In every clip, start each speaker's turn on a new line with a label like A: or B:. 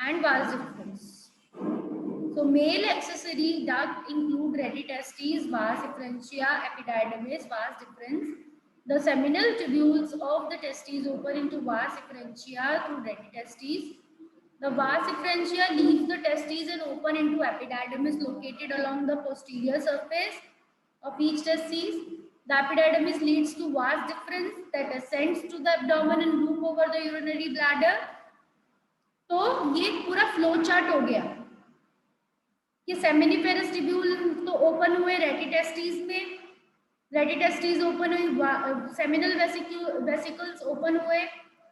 A: and vas deferens. So male accessory duct include retitestes, vas efferentia, epididymis, vas deferens. The seminal tubules of the testes open into vas efferentia through retitestes. The vas efferentia leaves the testes and open into epididymis located along the posterior surface of each testes. The epididymis leads to vas deferens that ascends to the abdomen and loop over the urinary bladder. तो ये पूरा flow chart हो गया कि seminiferous tubule तो open हुए rete testis में, rete testis open हुई, सेमिनल वेसिकल्स ओपन हुए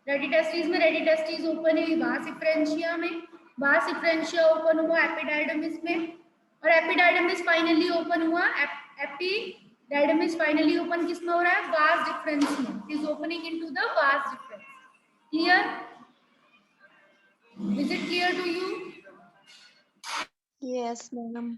A: रेटिटेस्टिस में, रेटिटेस्टिस ओपन हुई वास इफ्रेंशिया में, वास इफ्रेंशिया ओपन हुआ एपिडाइडमिस में, और एपिडाइडमिस फाइनली ओपन हुआ, एपिडाइडमिस फाइनली ओपन किस में हो रहा है? वास डिफरेंस में. It is opening into the vas deferens. Clear? Is it clear to you?
B: Yes, ma'am.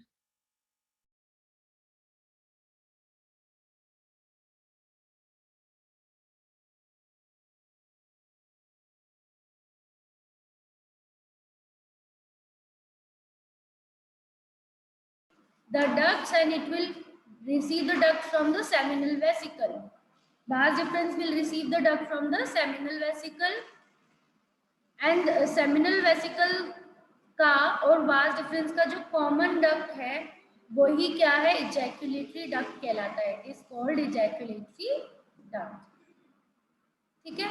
A: The ducts, and it will receive the duct from the seminal vesicle. Vas deferens will receive the duct from the seminal vesicle, and seminal vesicle का और vas deferens का जो common duct है वही क्या है? ejaculatory duct कहलाता है. It is called ejaculatory duct. ठीक है?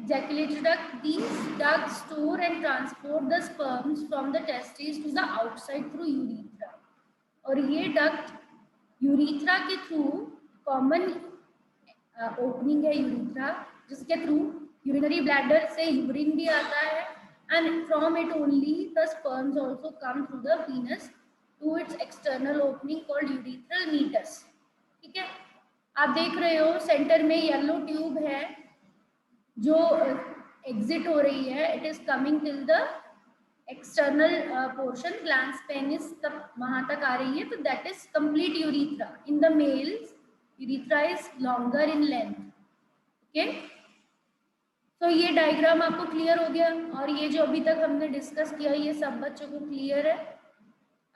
A: Ejaculatory duct. These ducts store and transport the sperms from the testes to the outside through urethra. और ये डक्ट यूरिथ्रा के थ्रू कॉमन ओपनिंग है यूरिथ्रा, जिसके थ्रू यूरिनरी ब्लैडर से urine भी आता है, and from it only the sperms also come through the penis to its external opening called urethral meatus. ठीक है? आप देख रहे हो सेंटर में येलो ट्यूब है जो एग्जिट हो रही है. It is coming till the external portion, glans penis तक वहां तक आ रही है, तो that is complete urethra. In the males urethra is longer in length. Okay, तो ये डायग्राम आपको क्लियर हो गया, और ये जो अभी तक हमने डिस्कस किया ये सब बच्चों को क्लियर है?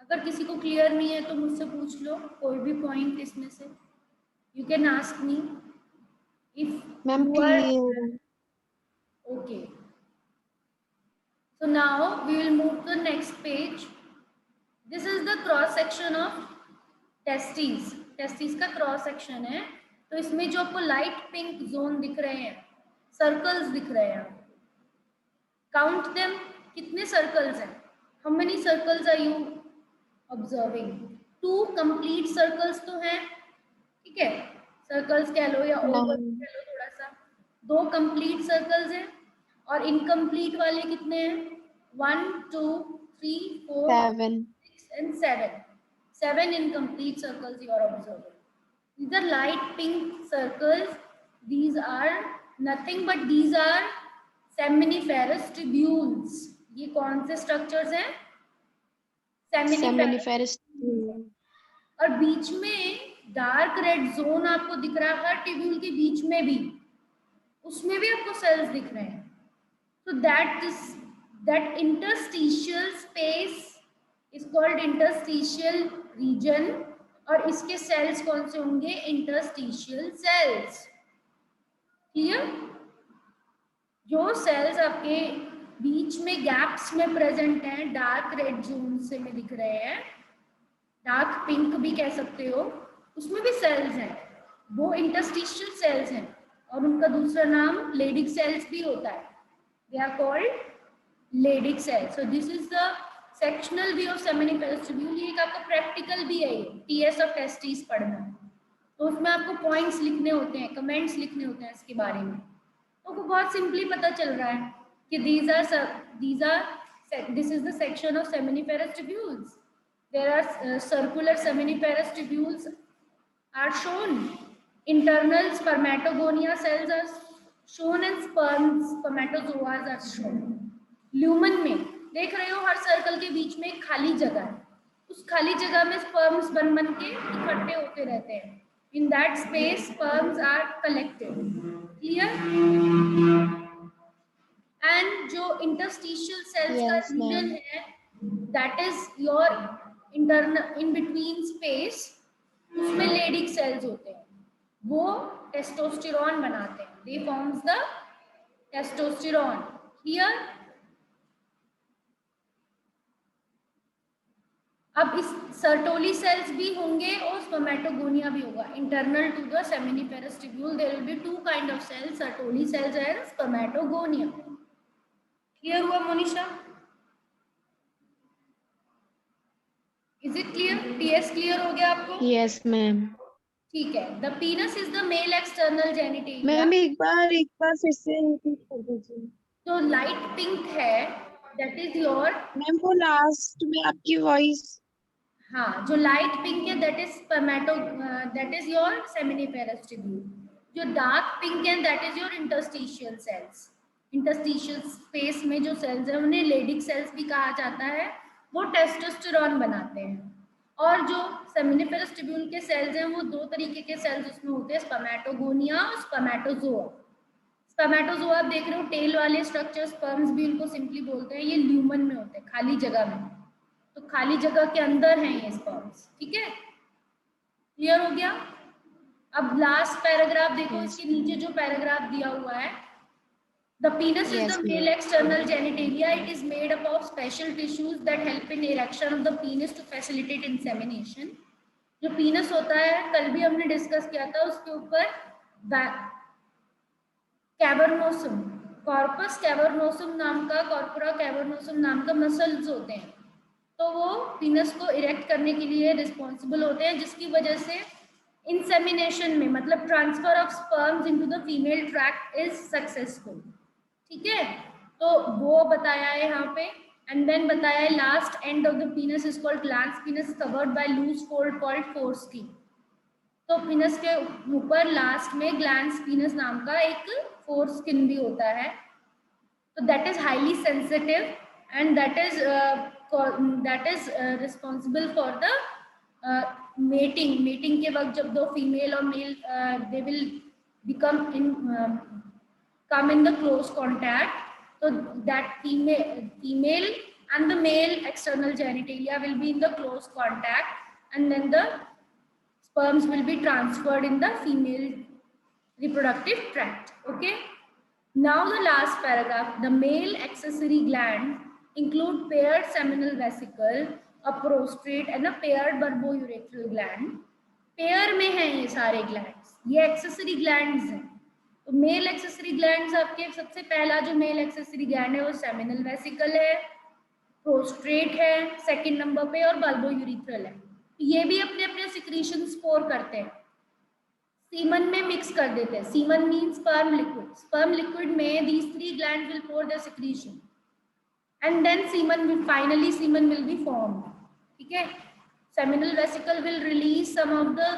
A: अगर किसी को क्लियर नहीं है तो मुझसे पूछ लो कोई भी पॉइंट इसमें से. You can ask me if
B: Ma'am,
A: you are
B: clear.
A: Okay. So now we will move to the next page. This is the cross section of testes. Testes का cross section है. तो इसमें जो आपको लाइट पिंक जोन दिख रहे हैं, circles दिख रहे हैं, काउंट देम. कितने सर्कल्स हैं? How many circles are you observing? 2 complete circles तो हैं. ठीक है, सर्कल्स कह लो या ओवल कह लो थोड़ा सा. 2 कंप्लीट सर्कल्स हैं, और इनकम्प्लीट वाले कितने हैं? 1 2 3 4
B: 7.
A: 6 and 7. 7 incomplete circles you are observing. These are light pink circles. These are nothing but these are seminiferous tubules. ये कौन से स्ट्रक्चर्स हैं?
B: Seminiferous.
A: और बीच में डार्क रेड जोन आपको दिख रहा है हर ट्यूब्यूल के बीच में भी, उसमें भी आपको सेल्स दिख रहे हैं. So that interstitial space is called interstitial region, और इसके सेल्स कौन से होंगे? Interstitial cells. क्लियर? जो सेल्स आपके बीच में गैप्स में प्रेजेंट हैं, डार्क रेड जोन से में दिख रहे हैं, डार्क पिंक भी कह सकते हो, उसमें भी सेल्स हैं. वो इंटरस्टिशियल सेल्स हैं, और उनका दूसरा नाम लेडिक सेल्स भी होता है. They are called Leydig cells. So this is the sectional view of seminiferous tubule. ये एक आपका प्रैक्टिकल भी है, ये TS ऑफ टेस्टिस पढ़ना, तो उसमें आपको पॉइंट्स लिखने होते हैं, कमेंट्स लिखने होते हैं इसके बारे में. तो आपको बहुत सिंपली पता चल रहा है कि this is the section of seminiferous tubules. There are circular seminiferous tubules are shown. Internal spermatogonia cells are shown and spermatozoas are shown. Lumen में देख रहे हो हर सर्कल के बीच में एक खाली जगह है, उस खाली जगह में स्पर्म्स बन के इकट्ठे होते रहते हैं. In that space sperms are collected. Clear? And जो इंटरस्टिशियल सेल्स का
B: Yes,
A: रीजन
B: ma'am.
A: है, that is your internal in between space, उसमें लेडिक सेल्स होते हैं, वो टेस्टोस्टेरॉन बनाते हैं, they forms the testosterone. Clear? अब इस सर्टोली सेल्स भी होंगे और स्पर्मेटोगोनिया भी होगा। Internal to the seminiferous tubule there will be two kind of cells, Sertoli cells and spermatogonia. Clear हुआ Monisha? Is it clear? It's clear हो गया आपको?
B: Yes, ma'am.
A: ठीक है। The penis is the male external genitalia.
B: Ma'am एक बार फिर से रिपीट कर दीजिए।
A: जो लाइट पिंक है दैट इज योर,
B: मैम वो लास्ट में आपकी वॉइस।
A: हाँ, जो लाइट पिंक है that is स्पर्मेटो, that is your seminiferous tubule. जो डार्क पिंक है that is your interstitial cells. Interstitial space में जो सेल्स है उन्हें लेडिक सेल्स भी कहा जाता है, वो टेस्टोस्टेरॉन बनाते हैं। और जो सेमिनिफेरस ट्यूब्यूल के सेल्स हैं वो दो तरीके के सेल्स उसमें होते हैं, स्पर्मेटोगोनिया और स्पर्मेटोजोआ। स्पर्मेटोजोआ आप देख रहे हो टेल वाले स्ट्रक्चर, स्पर्म्स भी उनको सिंपली बोलते हैं, ये ल्यूमन में होते हैं, खाली जगह में, तो खाली जगह के अंदर हैं ये स्पर्म्स। ठीक है, क्लियर हो गया? अब लास्ट पैराग्राफ देखो,
B: Yes,
A: इसके नीचे जो पैराग्राफ दिया हुआ है, the penis is
B: yes,
A: the male
B: ma'am.
A: External genitalia, it is made up of special tissues that help in erection of the penis to facilitate insemination. जो पीनस होता है कल भी हमने डिस्कस किया था, उसके ऊपर कैवर्नोसम, कॉर्पस कैवर्नोसम नाम का, कॉर्पोरा कैवर्नोसम नाम का मसल्स होते हैं, तो वो पीनस को इरेक्ट करने के लिए रिस्पॉन्सिबल होते हैं, जिसकी वजह से इंसेमिनेशन में, मतलब transfer of sperms into the female tract is successful. ठीक है, तो वो बताया है यहाँ पे। एंड देन बताया है last end of the penis is called glans penis covered by loose fold called foreskin. तो पीनस के ऊपर लास्ट में ग्लैंस पीनस नाम का एक फोरस्किन भी होता है, तो that is highly sensitive and that is responsible for the mating के वक्त जब दो फीमेल और male they will become in come in the close contact, so that female and the male external genitalia will be in the close contact, and then the sperms will be transferred in the female reproductive tract. Okay, now the last paragraph, the male accessory glands include paired seminal vesicle, a prostrate and a paired bulbourethral gland. Pair में हैं ये सारे glands, ये accessory glands हैं। तो mail accessory glands आपके, सबसे पहला जो मेल एक्सेसरी ग्लैंड है वो सेमिनल वेसिकल है, प्रोस्ट्रेट है सेकंड नंबर पे, और बल्बोयूरेथ्रल है। ये भी अपने अपने सिक्रीशन स्पोर करते हैं, सीमन में मिक्स कर देते हैं। Semen means sperm liquid, sperm liquid में these three glands will pour their secretion and then finally semen will be formed. ठीक है, seminal vesicle will release some of the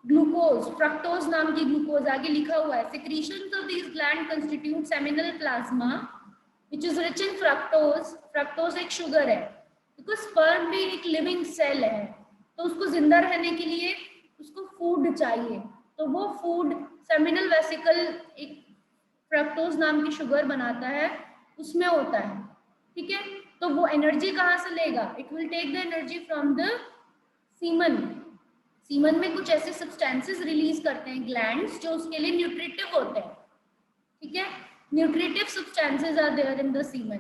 A: glucose, fructose नाम की glucose आगे लिखा हुआ है। secretions of these gland constitute seminal plasma which is rich in fructose. Fructose एक sugar है, बिकॉज स्पर्म भी एक लिविंग सेल है, तो उसको जिंदा रहने के लिए उसको फूड चाहिए, तो वो फूड सेमिनल वेसिकल एक फ्रक्टोज नाम की शुगर बनाता है, उसमें होता है। ठीक है, तो वो एनर्जी कहाँ से लेगा? It will take the energy from the semen. Semen में कुछ ऐसे सब्सटेंसेस रिलीज करते हैं ग्लैंड्स जो उसके लिए न्यूट्रिटिव होते हैं। ठीक है, nutritive substances are there in the semen.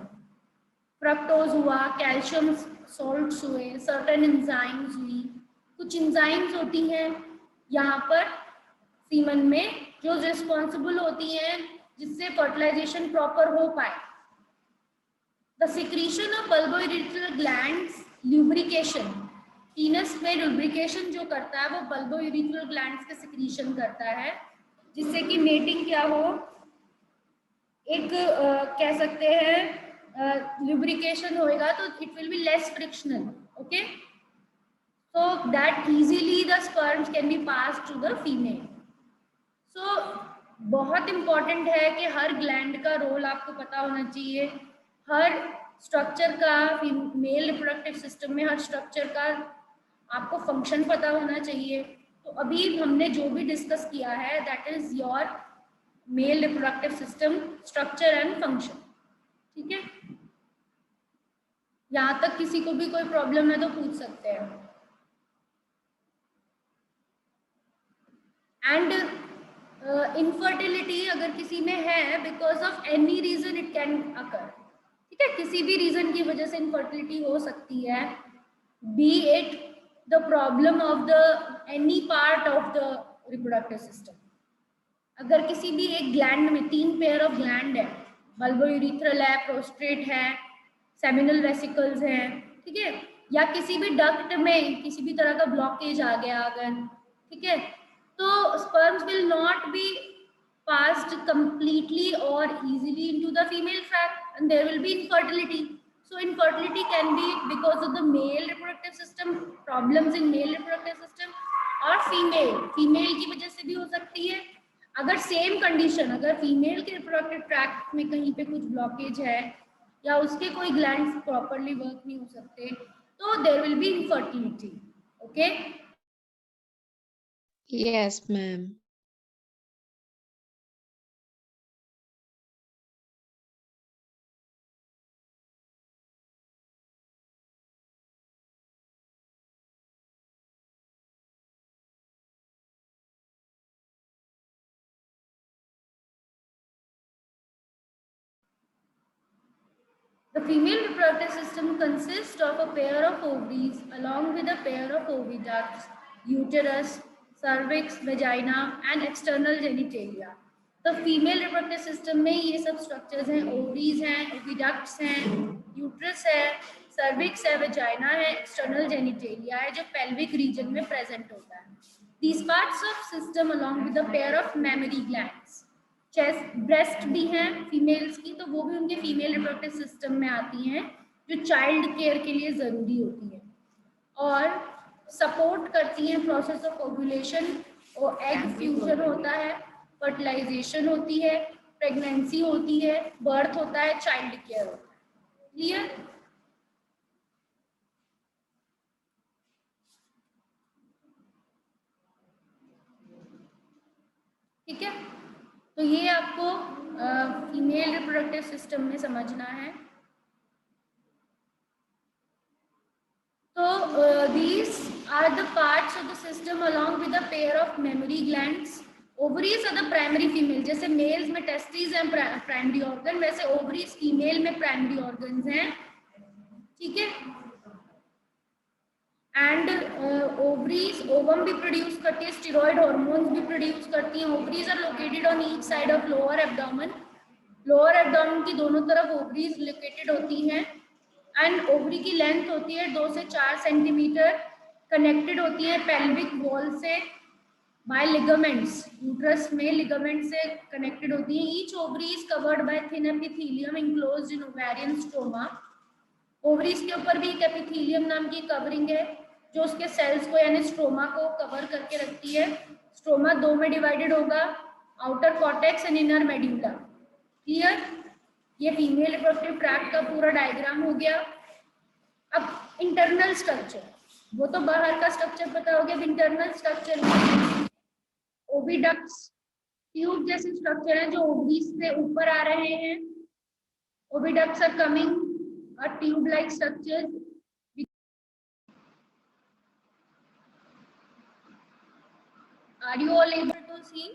A: Fructose हुआ, कैल्शियम सॉल्ट्स हुए, सर्टेन एंजाइम्स हुई, कुछ एंजाइम्स होती हैं यहाँ पर सीमन में जो रिस्पॉन्सिबल होती हैं जिससे फर्टिलाइजेशन प्रॉपर हो पाए। The secretion of bulbourethral glands, lubrication, पीनस में लुब्रिकेशन जो करता है वो बल्बोयूरेथ्रल ग्लैंड्स के सिक्रीशन करता है, जिससे कि मेटिंग क्या हो, एक कह सकते हैं लुब्रिकेशन होएगा तो it will be less frictional. Okay, so that easily the sperms can be passed to the female. So बहुत इम्पॉर्टेंट है कि हर ग्लैंड का रोल आपको पता होना चाहिए, हर स्ट्रक्चर का, मेल रिप्रोडक्टिव सिस्टम में हर स्ट्रक्चर का आपको फंक्शन पता होना चाहिए। तो अभी हमने जो भी डिस्कस किया है that is your male reproductive system structure and function. ठीक है, यहाँ तक किसी को भी कोई प्रॉब्लम है तो पूछ सकते हैं। एंड इनफर्टिलिटी अगर किसी में है, because of any reason it can occur, ठीक है, किसी भी रीजन की वजह से इनफर्टिलिटी हो सकती है, B it the problem of the any part of the reproductive system. अगर किसी भी एक ग्लैंड में 3 पेयर ऑफ ग्लैंड है, बल्बोयूरेथ्रल है, प्रोस्टेट है, सेमिनल वेसिकल्स हैं, ठीक है, या किसी भी डक्ट में किसी भी तरह का ब्लॉकेज आ गया अगर, ठीक है, तो sperms will not be passed completely or easily into the female tract and there will be infertility. So infertility can be because of the male reproductive system, problems in male reproductive system, और female की वजह से भी हो सकती है। अगर same condition, अगर फीमेल के रिप्रोडक्टिव ट्रैक्ट में कहीं पे कुछ ब्लॉकेज है या उसके कोई ग्लैंड्स प्रॉपरली वर्क नहीं हो सकते, तो there will be infertility. Okay,
B: Yes, ma'am.
A: the female reproductive system consists of a pair of ovaries along with a pair of oviducts, uterus, cervix, vagina and external genitalia. तो female reproductive system में ये सब structures हैं, ovaries हैं, oviducts हैं, uterus है, cervix है, vagina है, एक्सटर्नल जेनिटेलिया है जो पेल्विक रीजन में प्रेजेंट होता है। These parts of system along with a pair of mammary glands, chest, breast भी हैं फीमेल्स की, तो वो भी उनके फीमेल रिप्रोडक्टिव सिस्टम में आती हैं जो चाइल्ड केयर के लिए ज़रूरी होती है और सपोर्ट करती हैं प्रोसेस ऑफ ओव्यूलेशन, और एग फ्यूजन होता है, फर्टिलाइजेशन होती है, प्रेगनेंसी होती है, बर्थ होता है, चाइल्ड केयर होता है। क्लियर? ठीक है, तो ये आपको फीमेल रिप्रोडक्टिव सिस्टम में समझना है। So these are the parts of the system along with a pair of mammary glands. Ovaries are the primary female, जैसे मेल्स में टेस्टिस हैं प्राइमरी ऑर्गन, वैसे ओवरीज फीमेल में प्राइमरी ऑर्गन्स हैं, ठीक है। एंड ओवरीज ओवम भी produce करती है, स्टेरॉइड हार्मोन्स भी प्रोड्यूस करती हैं। Ovaries are located on each side of lower abdomen, lower abdomen की दोनों तरफ ओवरीज लोकेटेड होती हैं एंड ओवरी की लेंथ होती है 2 से 4 सेंटीमीटर, कनेक्टेड होती है पेल्विक वॉल से बाय लिगामेंट्स, यूट्रस में लिगामेंट से कनेक्टेड होती है। Each ovary is covered by thin epithelium enclosed in ovarian stroma. Ovaries के ऊपर भी एक एपिथेलियम नाम की कवरिंग है जो उसके सेल्स को यानी स्ट्रोमा को कवर करके रखती है। स्ट्रोमा 2 में डिवाइडेड होगा, outer cortex and inner medulla. Clear? ये फीमेल रिप्रोडक्टिव ट्रैक्ट का पूरा डायग्राम हो गया। अब इंटरनल स्ट्रक्चर, वो तो बाहर का स्ट्रक्चर पता हो गया, अब इंटरनल स्ट्रक्चर में ओविडक्ट्स ट्यूब जैसे स्ट्रक्चर है जो ओवरीज से ऊपर आ रहे हैं। Oviducts are coming a tube like structure. Are you all able to see?